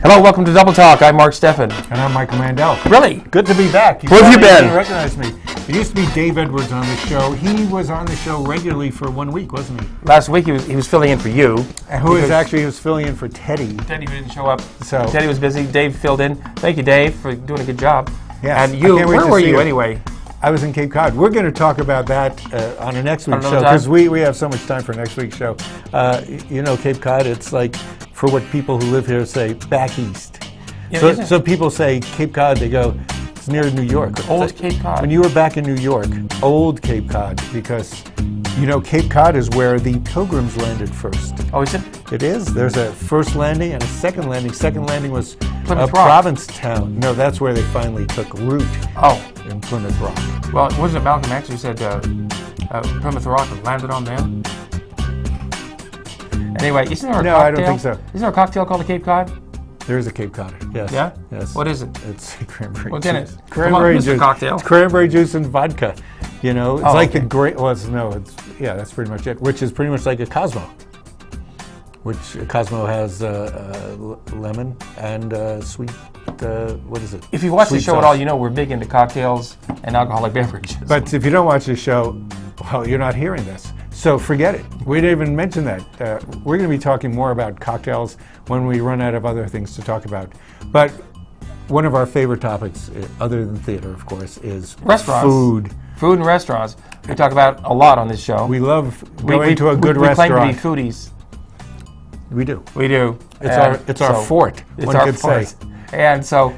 Hello, welcome to Double Talk. I'm Mark Steffen. And I'm Michael Mandel. Really? Good to be back. Where have you been? You recognize me. It used to be Dave Edwards on the show. He was on the show regularly for 1 week, wasn't he? Last week he was filling in for you. And he was filling in for Teddy. Teddy didn't show up. So Teddy was busy. Dave filled in. Thank you, Dave, for doing a good job. Yes. And you, where were you anyway? I was in Cape Cod. We're going to talk about that on the next week's show because we have so much time for next week's show. You know, Cape Cod, it's like, for what people who live here say, back east. Yeah, so people say Cape Cod, they go, it's near New York. Old Cape Cod. When you were back in New York, old Cape Cod, because, you know, Cape Cod is where the Pilgrims landed first. Oh, is it? It is. There's a first landing and a second landing. Second landing was Plymouth Rock. Provincetown. No, that's where they finally took root. Oh. In Plymouth Rock. Well, wasn't it Malcolm X who said Plymouth Rock landed on them? Anyway, isn't there a cocktail? No, I don't think so. Isn't there a cocktail called the Cape Cod? There is a Cape Cod. Yes. Yeah? Yes. What is it? It's cranberry What's juice. in it? Cranberry juice. Cocktail. It's cranberry juice and vodka. You know, it's like okay. the great. Well, that's pretty much it. Which is pretty much like a Cosmo. Which Cosmo has lemon and sweet. What is it? If you watch the Sweet show at sauce. all, you know we're big into cocktails and alcoholic beverages. But if you don't watch the show, well, you're not hearing this. So forget it. We didn't even mention that. We're going to be talking more about cocktails when we run out of other things to talk about. But one of our favorite topics, other than theater, of course, is restaurants. Food. Food and restaurants. We talk about a lot on this show. We love going to a good restaurant. We claim to be foodies. We do. We do. It's our fort, one could say. And so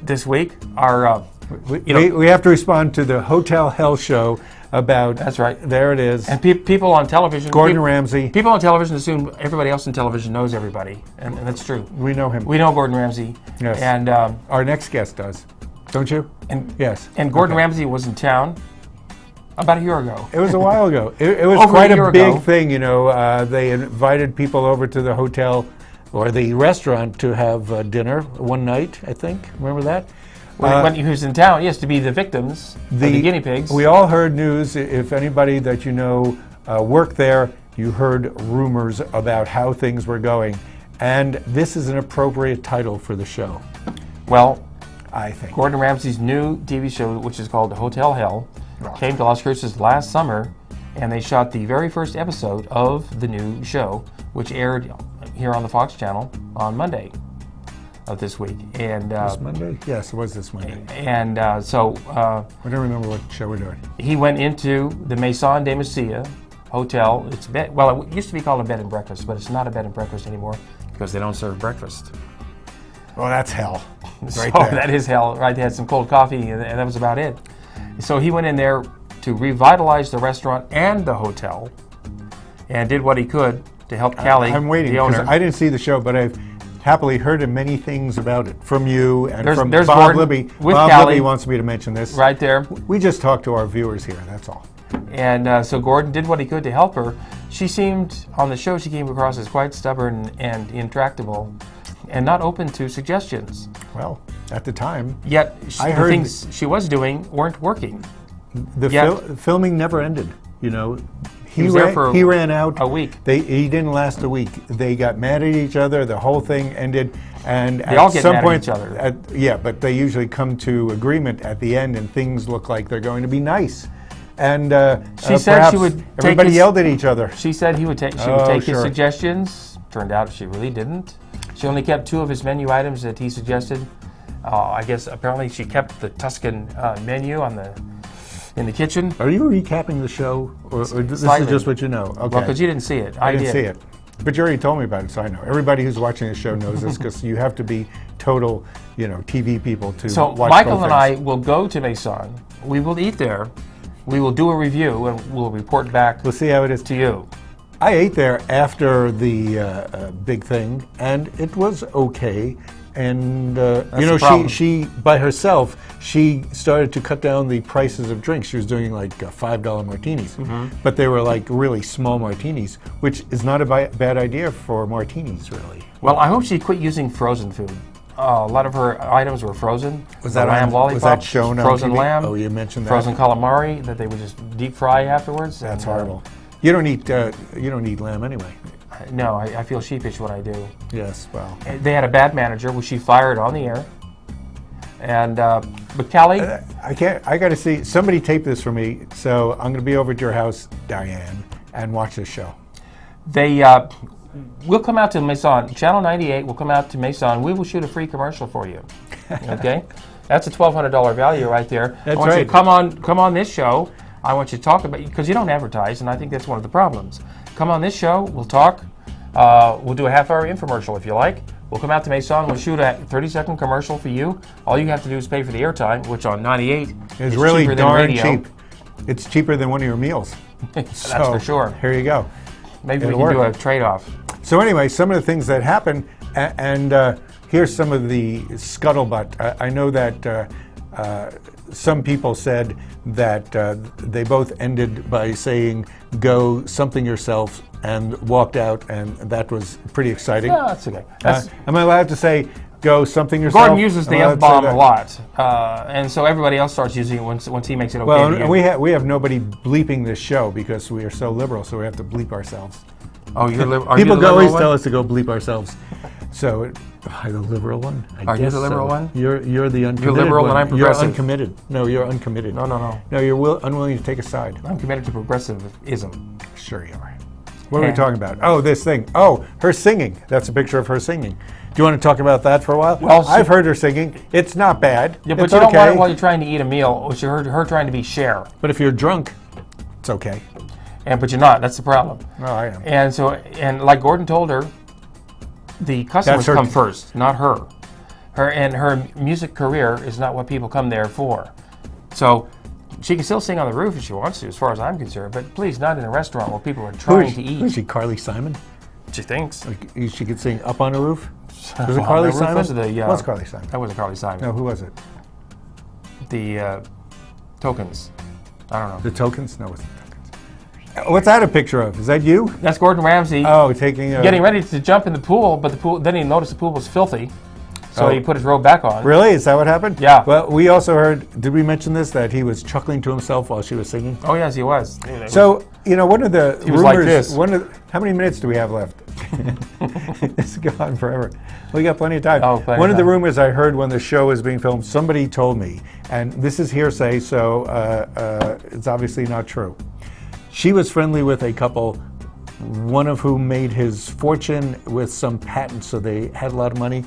this week, our we have to respond to the Hotel Hell show about. That's right. There it is. And people on television. Gordon Ramsay. People on television assume everybody else on television knows everybody, and that's true. We know him. We know Gordon Ramsay. Yes. And our next guest does, don't you? And yes. And Gordon Ramsay was in town about a year ago. It was a while ago. It was Over quite a year a big ago. thing, you know. They invited people over to the hotel or the restaurant to have dinner one night, I think. Remember that? When he was in town, yes, to be the victims, the guinea pigs. We all heard news. If anybody that you know worked there, you heard rumors about how things were going. And this is an appropriate title for the show. Well, I think. Gordon Ramsay's new TV show, which is called Hotel Hell, came to Las Cruces last summer, and they shot the very first episode of the new show, which aired here on the Fox channel on Monday of this week. And this Monday? Yes, it was this Monday. And so I don't remember what show we're doing. He went into the Meson de Mesilla hotel. It's well, it used to be called a bed and breakfast, but it's not a bed and breakfast anymore because they don't serve breakfast. Well, that's hell. Right so there. That is hell, right? They had some cold coffee, and that was about it. So he went in there to revitalize the restaurant and the hotel, and did what he could to help Callie, I'm waiting, the owner. I didn't see the show, but I've happily heard of many things about it from you and from there's Bob Gordon Libby. with Bob Callie. Libby wants me to mention this. Right there. We just talked to our viewers here, that's all. And so Gordon did what he could to help her. She seemed, on the show, she came across as quite stubborn and intractable and not open to suggestions. Well, at the time. Yet the things she was doing weren't working. The filming never ended, you know. He ran out a week. He didn't last a week. They got mad at each other. The whole thing ended, and they all get mad at each other. Yeah, but they usually come to agreement at the end, and things look like they're going to be nice. And she said she would. Everybody yelled at each other. She said he would take. She would take his suggestions. Turned out she really didn't. She only kept 2 of his menu items that he suggested. I guess apparently she kept the Tuscan menu in the kitchen. Are you recapping the show, or this Slightly. is just what you know? Okay. Well, because you didn't see it. I didn't see it. But you already told me about it, so I know. Everybody who's watching the show knows this because you have to be total, you know, TV people to so watch Michael both and things. I will go to Meson. We will eat there. We will do a review and we'll report back. We'll see how it is to you. I ate there after the big thing, and it was okay. And you know, she by herself, she started to cut down the prices of drinks. She was doing like $5 martinis, but they were like really small martinis, which is not a bad idea for martinis, really. Well, I hope she quit using frozen food. A lot of her items were frozen. Was that lamb lollipops? Was that shown on frozen TV? Lamb? Oh, you mentioned that. Frozen calamari that they would just deep fry afterwards. That's horrible. You don't eat lamb anyway. No, I feel sheepish when I do. Yes, well. They had a bad manager, which she fired on the air. And but Kelly, I got to see. Somebody tape this for me. So I'm going to be over at your house, Diane, and watch this show. We'll come out to Meson. Channel 98 will come out to Meson. We will shoot a free commercial for you. Okay, that's a $1,200 value right there. That's I want right. you to come on this show. I want you to talk about, because you don't advertise, and I think that's one of the problems. Come on this show. We'll talk. We'll do a half-hour infomercial if you like. We'll come out to Meson. We'll shoot a 30-second commercial for you. All you have to do is pay for the airtime, which on 98 is really cheaper darn cheap. It's cheaper than one of your meals. That's for sure. Here you go. Maybe we can do a trade-off. So anyway, some of the things that happen, and here's some of the scuttlebutt. I know that some people said that they both ended by saying, go something yourself, and walked out, and that was pretty exciting. No, that's okay. Am I allowed to say, go something yourself? Gordon uses the F-bomb a lot, and so everybody else starts using it once he makes it okay. Well, and we have nobody bleeping this show because we are so liberal, so we have to bleep ourselves. Oh, you're liberal. People always tell us to go bleep ourselves. So, am I the liberal one? Are you the liberal one? You're the uncommitted. You're liberal one. and I'm progressive. You're uncommitted. No, you're uncommitted. No. No, you're unwilling to take a side. I'm committed to progressivism. Sure you are. What are we talking about? Oh, this thing. Oh, her singing. That's a picture of her singing. Do you want to talk about that for a while? Well, I've heard her singing. It's not bad. Yeah, but it's you don't okay. want it while you're trying to eat a meal, which you heard her trying to be Cher. But if you're drunk, it's okay. But you're not. That's the problem. Oh, I am. And like Gordon told her, the customers come first, not her. Her music career is not what people come there for. So she can still sing on the roof if she wants to, as far as I'm concerned. But please, not in a restaurant where people are trying to eat. Who is she, Carly Simon? She thinks. Like, she could sing Up on a Roof? Was it Carly Simon? What's Carly Simon? That wasn't Carly Simon. No, who was it? The Tokens. I don't know. The Tokens? No, it wasn't the Tokens. What's that a picture of? Is that you? That's Gordon Ramsay. Oh, getting ready to jump in the pool, but then he noticed the pool was filthy. So he put his robe back on. Really? Is that what happened? Yeah. Well, we also heard, did we mention this, that he was chuckling to himself while she was singing? Oh, yes, he was. So, one of the he was like this. How many minutes do we have left? It's gone forever. We got plenty of time. One of the rumors I heard when the show was being filmed, somebody told me, and this is hearsay, so it's obviously not true. She was friendly with a couple, one of whom made his fortune with some patents, so they had a lot of money.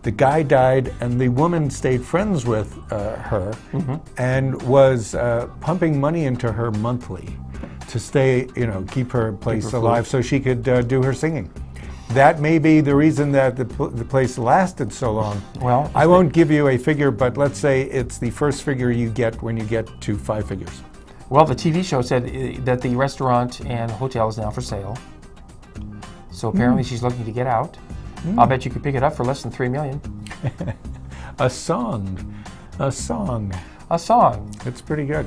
The guy died, and the woman stayed friends with her and was pumping money into her monthly to stay, keep her place alive so she could do her singing. That may be the reason that the place lasted so long. Well, I won't give you a figure, but let's say it's the first figure you get when you get to 5 figures. Well, the TV show said that the restaurant and hotel is now for sale. So apparently she's looking to get out. I'll bet you could pick it up for less than $3 million. A song. It's pretty good.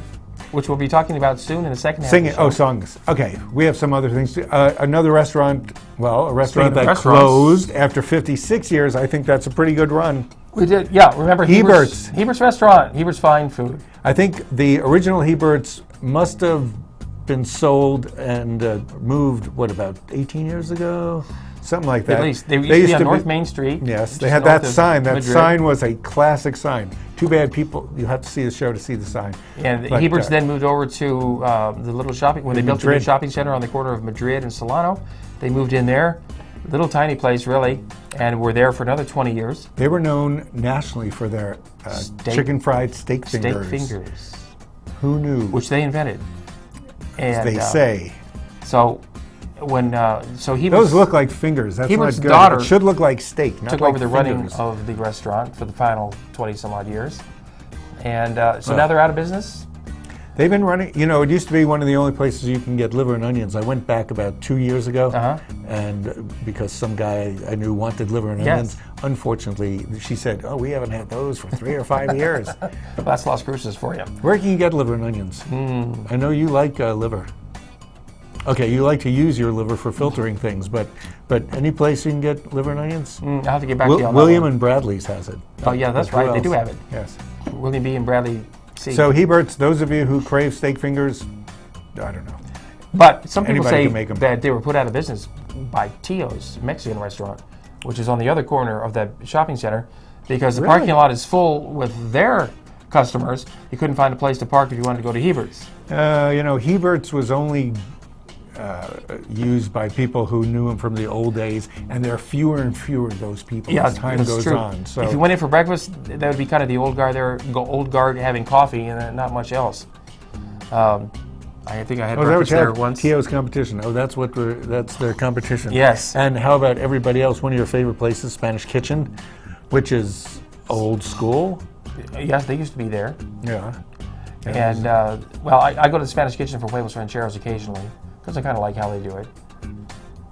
Which we'll be talking about soon in the second half. Singing. Oh, songs. Okay, we have some other things. Another restaurant. Well, a restaurant that closed after 56 years. I think that's a pretty good run. We did. Yeah. Remember Hebert's. Hebert's restaurant. Hebert's fine food. I think the original Hebert's must have been sold and moved, about 18 years ago? Something like that. At least. They used to be on North Main Street. Yes, they had that sign. That sign was a classic sign. Too bad you have to see the show to see the sign. And Hebert's then moved over to the little shopping, when they built the new shopping center on the corner of Madrid and Solano. They moved in there. Little tiny place, really, and were there for another 20 years. They were known nationally for their chicken fried steak fingers. Who knew? Which they invented. And, they say. So when those look like fingers. That's Hebert's not good. daughter it should look like steak. Not took like over the fingers. running of the restaurant for the final 20-some odd years, and so now they're out of business. They've been running. It used to be one of the only places you can get liver and onions. I went back about 2 years ago, and because some guy I knew wanted liver and onions, unfortunately, she said, "Oh, we haven't had those for 3 or 5 years." That's Las Cruces for you. Where can you get liver and onions? I know you like liver. Okay, you like to use your liver for filtering things, but any place you can get liver and onions? I'll have to get back to you on William that one. and Bradley's has it. Oh yeah, that's right. They do have it. Yes. William B. and Bradley C. So Hebert's, those of you who crave steak fingers, I don't know. But some people Anybody say can make 'em. that they were put out of business by Tio's Mexican restaurant, which is on the other corner of that shopping center, because the parking lot is full with their customers. You couldn't find a place to park if you wanted to go to Hebert's. You know, Hebert's was only used by people who knew him from the old days, and there are fewer and fewer of those people as time goes on. So if you went in for breakfast, that would be kind of the old guard there, old guard having coffee and not much else. I think I had breakfast there once. Tio's competition. Oh, that's their competition. Yes. And how about everybody else? One of your favorite places, Spanish Kitchen, which is old school. Yes, they used to be there. Yeah. And well, I go to the Spanish Kitchen for huevos rancheros occasionally, because I kind of like how they do it.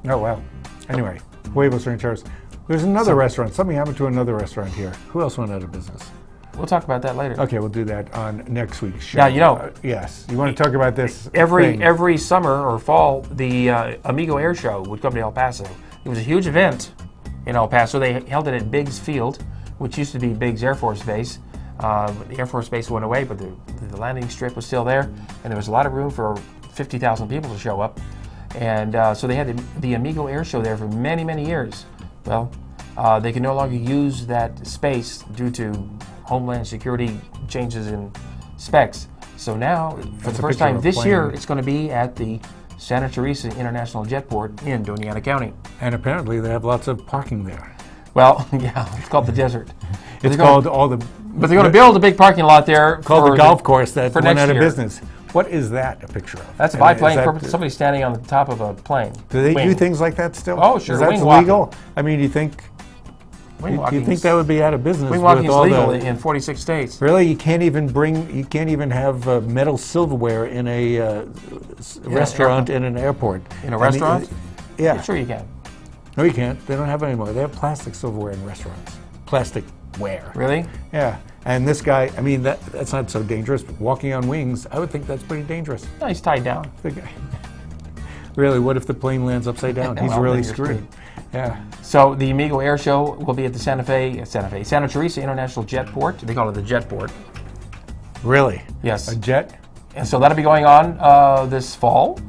Oh, well. Anyway, huevos rancheros. There's another restaurant. Something happened to another restaurant here. Who else went out of business? We'll talk about that later. Okay, we'll do that on next week's show. Now, you know. Yes. You want to talk about this Every summer or fall, the Amigo Air Show would come to El Paso. It was a huge event in El Paso. They held it at Biggs Field, which used to be Biggs Air Force Base. The Air Force Base went away, but the landing strip was still there, and there was a lot of room for 50,000 people to show up. And so they had the Amigo Air Show there for many, many years. Well, they can no longer use that space due to Homeland Security changes in specs. So now, for the first time this year, it's going to be at the Santa Teresa International Jetport in Doñana County. And apparently they have lots of parking there. Well, yeah, it's called the desert. It's called all the... But they're going to build a big parking lot there called the golf course that went out of year. business. What is that a picture of? That's a biplane. Somebody standing on the top of a plane. Do they do things like that still? Oh, sure. Is that legal? I mean, you think that would be out of business? Wing walking is legal in 46 states. Really, you can't even have metal silverware in a restaurant in an airport. In a restaurant? Yeah. Sure you can. No, you can't. They don't have it anymore. They have plastic silverware in restaurants. Plastic ware. Really? Yeah. And this guy, I mean, that's not so dangerous, but walking on wings, I would think that's pretty dangerous. No, he's tied down. Really, what if the plane lands upside down? He's really screwed. Yeah. So the Amigo Air Show will be at the Santa Teresa International Jetport. They call it the Jetport. Really? Yes. A jet? And so that'll be going on this fall.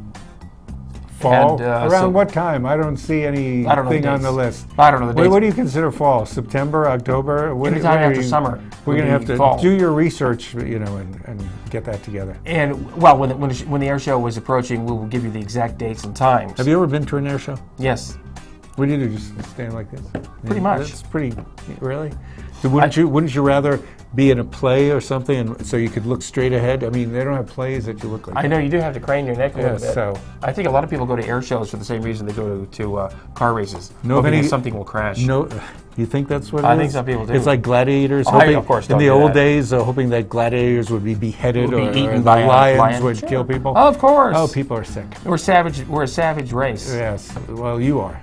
Fall? And, around what time? I don't see anything on the list. I don't know the dates. What do you consider fall? September, October? Anytime after summer. We're going to have to do your research, and get that together. And, well, when the air show was approaching, we will give you the exact dates and times. Have you ever been to an air show? Yes. What do you do? Just stand like this? Pretty much. That's pretty, really? So wouldn't you rather be in a play or something, and so you could look straight ahead? I mean, they don't have plays that you look like. I know you do have to crane your neck a little bit. So I think a lot of people go to air shows for the same reason they go to car races. Something will crash. No, you think that's what it is? I think some people do. It's like gladiators. Of course, in the old days, hoping that gladiators would be beheaded or eaten by lions would kill people. Oh, of course. Oh, people are sick. We're savage. We're a savage race. Yes. Well, you are.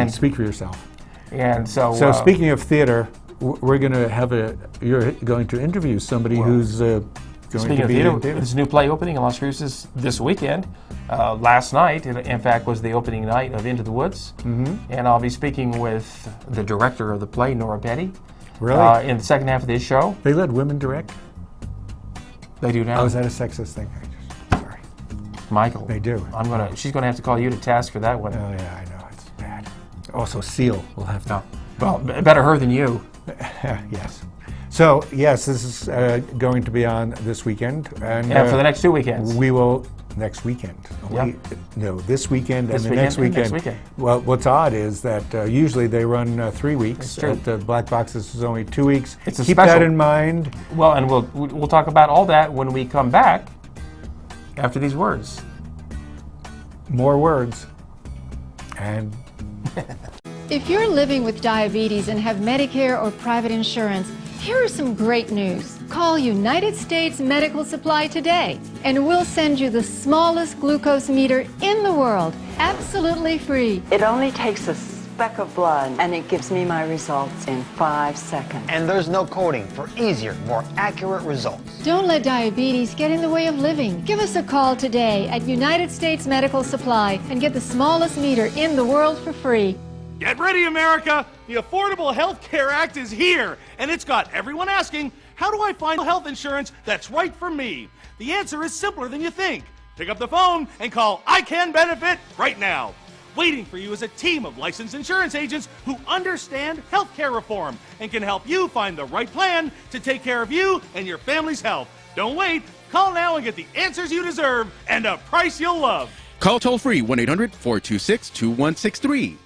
Speak for yourself. And so. So speaking of theater, we're going to you're going to interview somebody who's going to be in theater. There's a new play opening in Las Cruces this weekend. Last night, in fact, was the opening night of Into the Woods. Mm-hmm. And I'll be speaking with the director of the play, Nora Petty. Really? In the second half of this show. They let women direct? They do now. Oh, is that a sexist thing? Sorry. Michael. They do. She's going to have to call you to task for that one. Oh, yeah, I know. It's bad. Also, Seal will have to. No. Well, better her than you. Yes. So, yes, this is going to be on this weekend. And for the next 2 weekends. We will, next weekend. Yep. This weekend and the next weekend. Well, what's odd is that usually they run 3 weeks. At the Black Box, this is only 2 weeks. Keep that in mind. Well, and we'll talk about all that when we come back after these words. More words. And... If you're living with diabetes and have Medicare or private insurance, here are some great news. Call United States Medical Supply today, and we'll send you the smallest glucose meter in the world, absolutely free. It only takes a speck of blood, and it gives me my results in 5 seconds. And there's no coding for easier, more accurate results. Don't let diabetes get in the way of living. Give us a call today at United States Medical Supply and get the smallest meter in the world for free. Get ready, America! The Affordable Health Care Act is here, and it's got everyone asking, how do I find health insurance that's right for me? The answer is simpler than you think. Pick up the phone and call I Can Benefit right now. Waiting for you is a team of licensed insurance agents who understand healthcare reform and can help you find the right plan to take care of you and your family's health. Don't wait. Call now and get the answers you deserve and a price you'll love. Call toll-free 1-800-426-2163.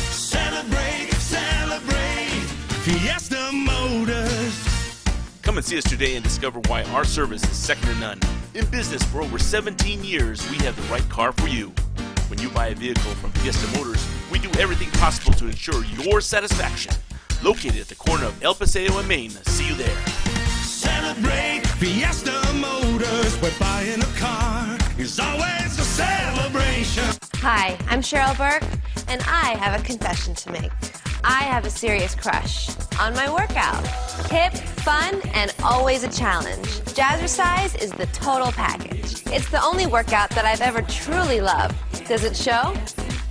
Celebrate, celebrate, Fiesta Motors. Come and see us today and discover why our service is second to none. In business for over 17 years, we have the right car for you. When you buy a vehicle from Fiesta Motors, we do everything possible to ensure your satisfaction. Located at the corner of El Paseo and Main. See you there. Celebrate Fiesta Motors, where buying a car is always a celebration. Hi, I'm Cheryl Burke, and I have a confession to make. I have a serious crush on my workout. Hip, fun, and always a challenge. Jazzercise is the total package. It's the only workout that I've ever truly loved. Does it show?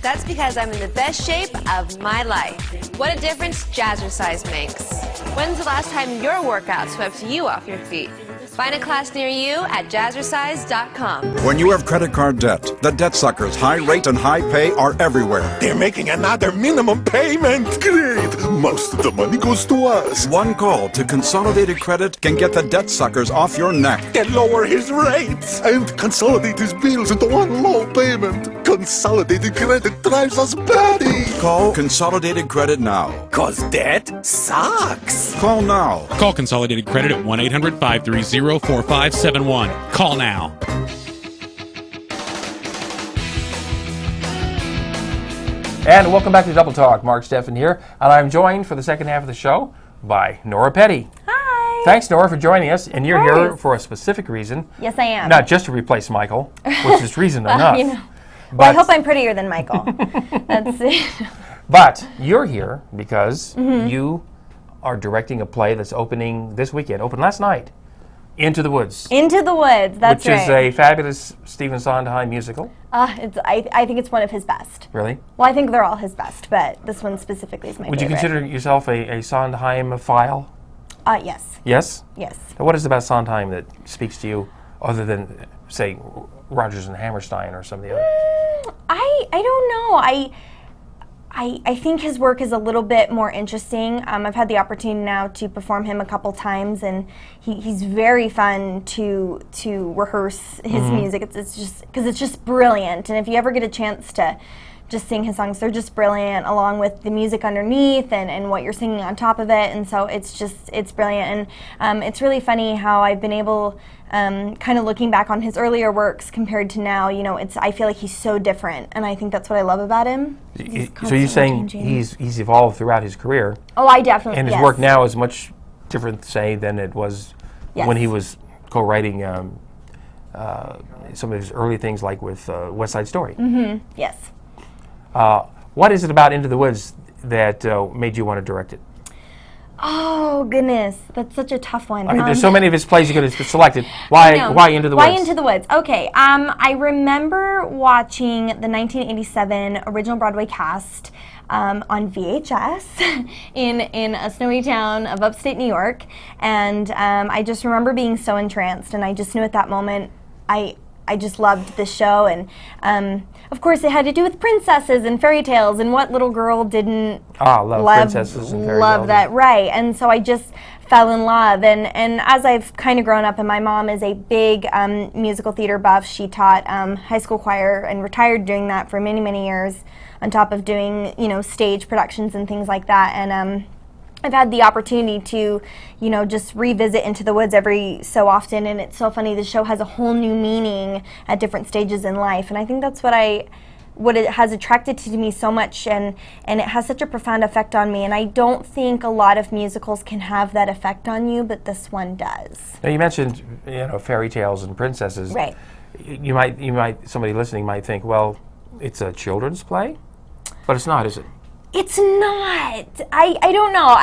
That's because I'm in the best shape of my life. What a difference Jazzercise makes. When's the last time your workout swept you off your feet? Find a class near you at jazzercise.com. When you have credit card debt, the debt suckers' high rate and high pay are everywhere. They're making another minimum payment. Great. Most of the money goes to us. One call to Consolidated Credit can get the debt suckers off your neck. They lower his rates and consolidate his bills into one low payment. Consolidated Credit drives us batty. Call Consolidated Credit now. 'Cause debt sucks. Call now. Call Consolidated Credit at 1-800-530-4571. Call now. And welcome back to Double Talk. Mark Steffen here, and I'm joined for the second half of the show by Nora Petty. Hi. Thanks, Nora, for joining us, and you're here for a specific reason. Yes, I am. Not just to replace Michael, which is reason enough. You know. Well, I hope I'm prettier than Michael. That's it. But you're here because you are directing a play that's opening this weekend, opened last night, Into the Woods. Into the Woods, that's right. Which is a fabulous Stephen Sondheim musical. I think it's one of his best. Really? Well, I think they're all his best, but this one specifically is my favorite. Would you consider yourself a Sondheim-phile? Yes. Yes? Yes. Now, what is it about Sondheim that speaks to you, other than, say, Rodgers and Hammerstein or some of the others? I don't know. I think his work is a little bit more interesting. I've had the opportunity now to perform him a couple times, and he's very fun to rehearse his music. It's just because it's just brilliant, and if you ever get a chance to just sing his songs, they're just brilliant, along with the music underneath and what you're singing on top of it. And so it's brilliant, and it's really funny how I've been able, kind of looking back on his earlier works compared to now, you know, I feel like he's so different, and I think that's what I love about him. So you're saying he's evolved throughout his career? Oh, I definitely, and his work now is much different, say, than it was when he was co-writing some of his early things, like with West Side Story. Yes. What is it about Into the Woods that made you want to direct it? Oh, goodness. That's such a tough one. There's so many of his plays you could have selected. Why Into the Woods? Why Into the Woods? Okay. I remember watching the 1987 original Broadway cast on VHS in a snowy town of upstate New York. And I just remember being so entranced. And I just knew at that moment I just loved the show, and of course it had to do with princesses and fairy tales, and what little girl didn't love princesses and fairy tales. That, right? And so I just fell in love, and as I've kind of grown up, and my mom is a big musical theater buff. She taught high school choir and retired doing that for many, many years, on top of doing, you know, stage productions and things like that. And I've had the opportunity to, you know, just revisit Into the Woods every so often, and it's so funny. The show has a whole new meaning at different stages in life, and I think that's what it has attracted to me so much, and it has such a profound effect on me. And I don't think a lot of musicals can have that effect on you, but this one does. Now, you mentioned, you know, fairy tales and princesses. Right. You might somebody listening might think, well, it's a children's play, but it's not, is it? It's not. I don't know.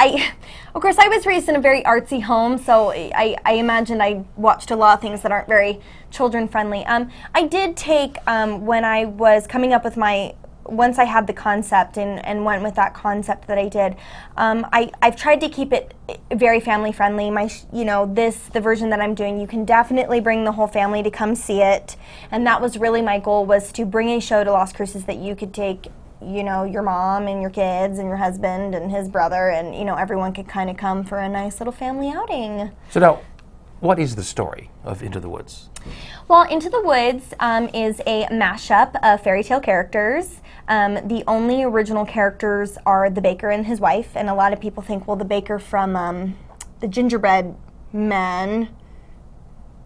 Of course, I was raised in a very artsy home, so I imagined I watched a lot of things that aren't very children friendly. I did take when I was coming up with my once I had the concept and went with that concept that I did, I've tried to keep it very family friendly. The version that I'm doing, you can definitely bring the whole family to come see it, and that was really my goal, was to bring a show to Las Cruces that you could take, your mom and your kids and your husband and his brother, and everyone could kind of come for a nice little family outing. So now, what is the story of Into the Woods? Well, Into the Woods is a mashup of fairy tale characters. The only original characters are the baker and his wife, and a lot of people think, well, the baker from the Gingerbread Man,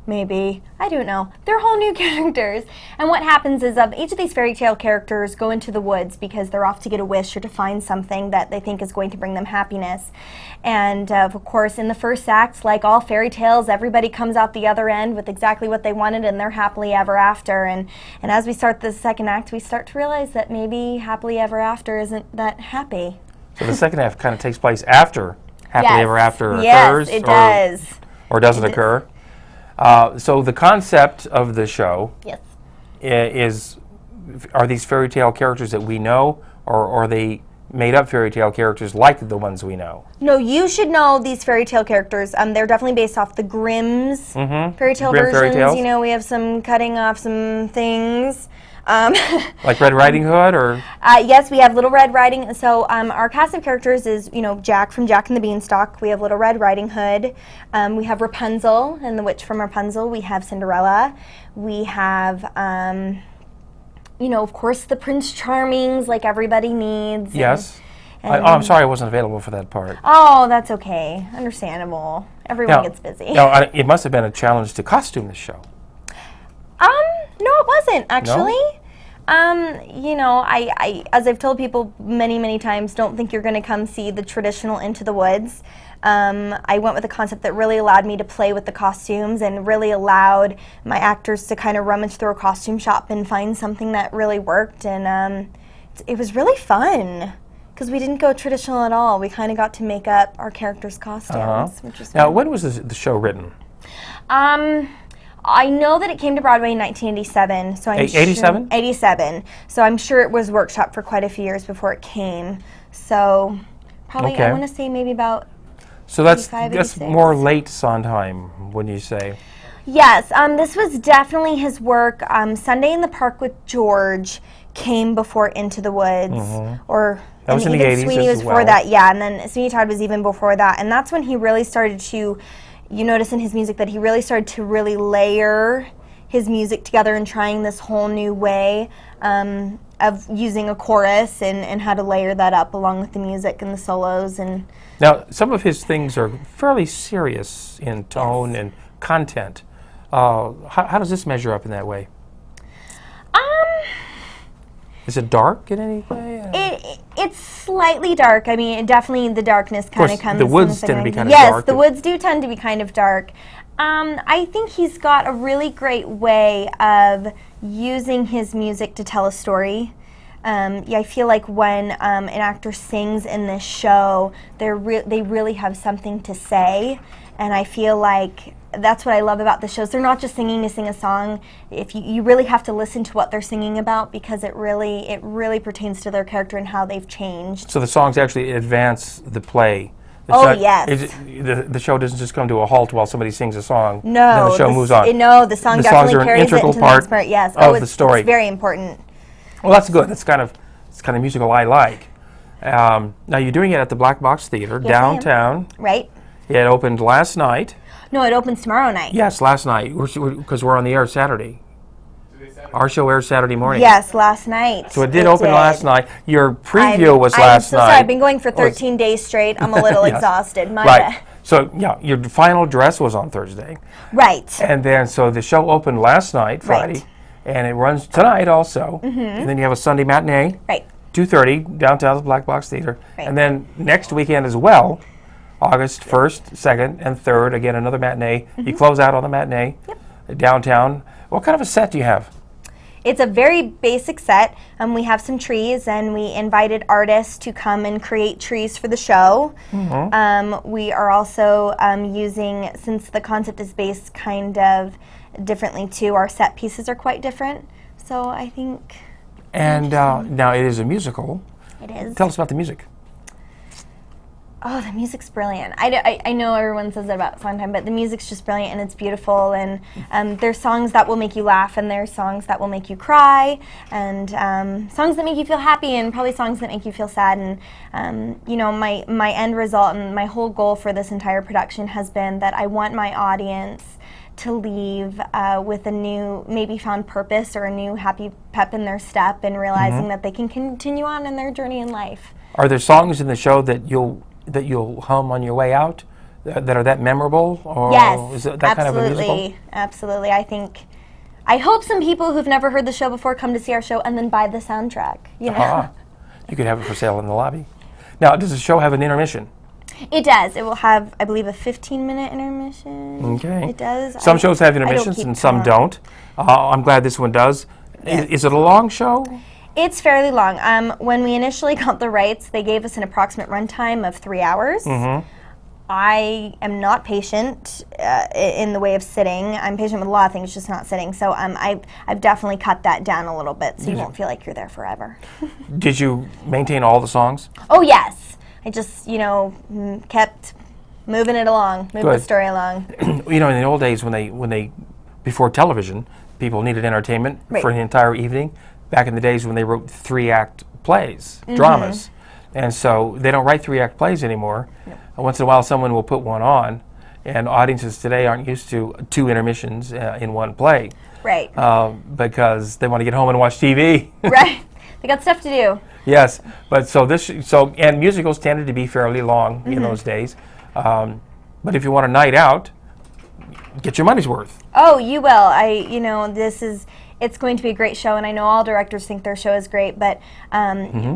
maybe. I don't know. They're whole new characters. And what happens is each of these fairy tale characters go into the woods because they're off to get a wish or to find something that they think is going to bring them happiness. And of course, in the first act, like all fairy tales, everybody comes out the other end with exactly what they wanted, and they're happily ever after. And as we start the second act, we start to realize that maybe happily ever after isn't that happy. So the second half kind of takes place after happily ever after occurs? Yes, it does. Or doesn't occur? So the concept of the show are these fairy tale characters that we know, or are they made up fairy tale characters like the ones we know? No, you should know these fairy tale characters. They're definitely based off the Grimm's fairy tale versions. Fairy tales? We have some cutting off some things. Like Red Riding Hood, or? Yes, we have Little Red Riding. So our cast of characters is, Jack from Jack and the Beanstalk. We have Little Red Riding Hood. We have Rapunzel and the Witch from Rapunzel. We have Cinderella. We have, of course, the Prince Charmings, like everybody needs. Yes. I'm sorry I wasn't available for that part. Oh, that's okay. Understandable. Everyone gets busy. Now, it must have been a challenge to costume this show. No, it wasn't, actually. No? I as I've told people many, many times, don't think you're going to come see the traditional Into the Woods. I went with a concept that really allowed me to play with the costumes and really allowed my actors to kind of rummage through a costume shop and find something that really worked. And it was really fun, because we didn't go traditional at all. We kind of got to make up our characters' costumes, which was fun. Now, when was the show written? I know that it came to Broadway in 1987. So I'm 87? 87. So I'm sure it was workshopped for quite a few years before it came. So probably, I want to say maybe about So that's 86. more late Sondheim, wouldn't you say? Yes, this was definitely his work. Sunday in the Park with George came before Into the Woods, or that was in the 80s Sweeney was before that, and then Sweeney Todd was even before that, and that's when he really started to. You notice in his music that he really started to really layer his music together and trying this whole new way of using a chorus and how to layer that up along with the music and the solos. And now, some of his things are fairly serious in tone and content. How does this measure up in that way? Is it dark in any way? It's slightly dark. I mean, definitely the darkness kind of comes. The woods tend to be kind of dark. Yes, the woods do tend to be kind of dark. I think he's got a really great way of using his music to tell a story. I feel like when an actor sings in this show, they really have something to say, and I feel like that's what I love about the shows. They're not just singing to sing a song. If you really have to listen to what they're singing about, because it really pertains to their character and how they've changed. So the songs actually advance the play. Yes. The show doesn't just come to a halt while somebody sings a song. No. Then the show moves on. No, the song definitely carries it into the next part. Yes. Of the story. It's very important. Well, that's good. It's kind of musical I like. Now you're doing it at the Black Box Theater downtown. Right. It opened last night. No, it opens tomorrow night. Yes, last night, because we're on the air Saturday. Our show airs Saturday morning. Yes, last night. So it did open last night. Your preview was last night. Sorry, I've been going for 13 days straight. I'm a little exhausted. My bad. So yeah, your final dress was on Thursday. Right. And then so the show opened last night, Friday, and it runs tonight also. And then you have a Sunday matinee. Right. 2:30 downtown at the Black Box Theater. Right. And then next weekend as well. August 1st, 2nd, and 3rd, again, another matinee. You close out on the matinee downtown. What kind of a set do you have? It's a very basic set. We have some trees, and we invited artists to come and create trees for the show. We are also using, since the concept is based kind of differently too, our set pieces are quite different. So I think... And now it is a musical. It is. Tell us about the music. Oh, the music's brilliant. I know everyone says that about Sondheim, but the music's just brilliant and it's beautiful. And there's songs that will make you laugh, and there's songs that will make you cry, and songs that make you feel happy, and probably songs that make you feel sad. And you know, my end result and my whole goal for this entire production has been that I want my audience to leave with a new, maybe found purpose or a new happy pep in their step, and realizing that they can continue on in their journey in life. Are there songs in the show that you'll hum on your way out that are that memorable? Or yes, is it that kind of a musical? Absolutely. I hope some people who've never heard the show before come to see our show and then buy the soundtrack. You know? You could have it for sale in the lobby. Now, does the show have an intermission? It does. It will have, I believe, a 15-minute intermission. Okay. It does. Some shows have intermissions and some don't. I'm glad this one does. Yes. Is it a long show? It's fairly long. When we initially got the rights, they gave us an approximate runtime of 3 hours. I am not patient in the way of sitting. I'm patient with a lot of things, just not sitting. So I've definitely cut that down a little bit, so you won't feel like you're there forever. Did you maintain all the songs? Oh yes. I just, you know, kept moving it along, moving the story along. You know, in the old days when they before television, people needed entertainment for an entire evening. Back in the days when they wrote 3-act plays, dramas. And so they don't write 3-act plays anymore. Once in a while someone will put one on, and audiences today aren't used to 2 intermissions in one play. Right. Because they want to get home and watch TV. Right. They got stuff to do. Yes, but and musicals tended to be fairly long in those days. But if you want a night out, get your money's worth. Oh, you will. You know, it's going to be a great show, and I know all directors think their show is great, but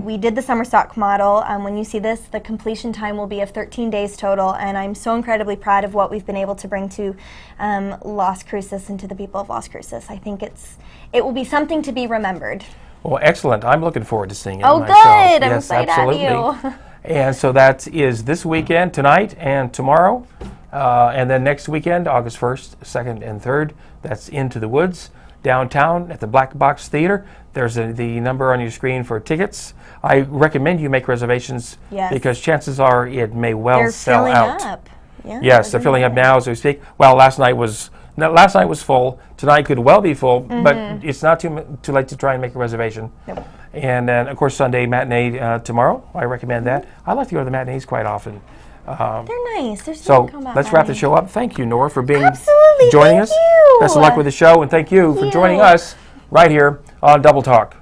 we did the summer stock model. When you see this, the completion time will be of 13 days total, and I'm so incredibly proud of what we've been able to bring to Las Cruces and to the people of Las Cruces. I think it will be something to be remembered. Well, excellent. I'm looking forward to seeing it myself. Good. I'm yes, excited absolutely. at you. And so that is this weekend, tonight and tomorrow. And then next weekend, August 1st, 2nd, and 3rd, that's Into the Woods, downtown at the Black Box Theater. There's the number on your screen for tickets. I recommend you make reservations because chances are it may well sell out. Up. Yeah, yes, they're filling up now as we speak. Well, last night was full. Tonight could well be full, but it's not too late to try and make a reservation. Nope. And then, of course, Sunday matinee tomorrow. I recommend that. I like to go to the matinees quite often. They're nice. They're so let's wrap the show up. Thank you, Nora, for joining us. You. Best of luck with the show, and thank you for joining us right here on Double Talk.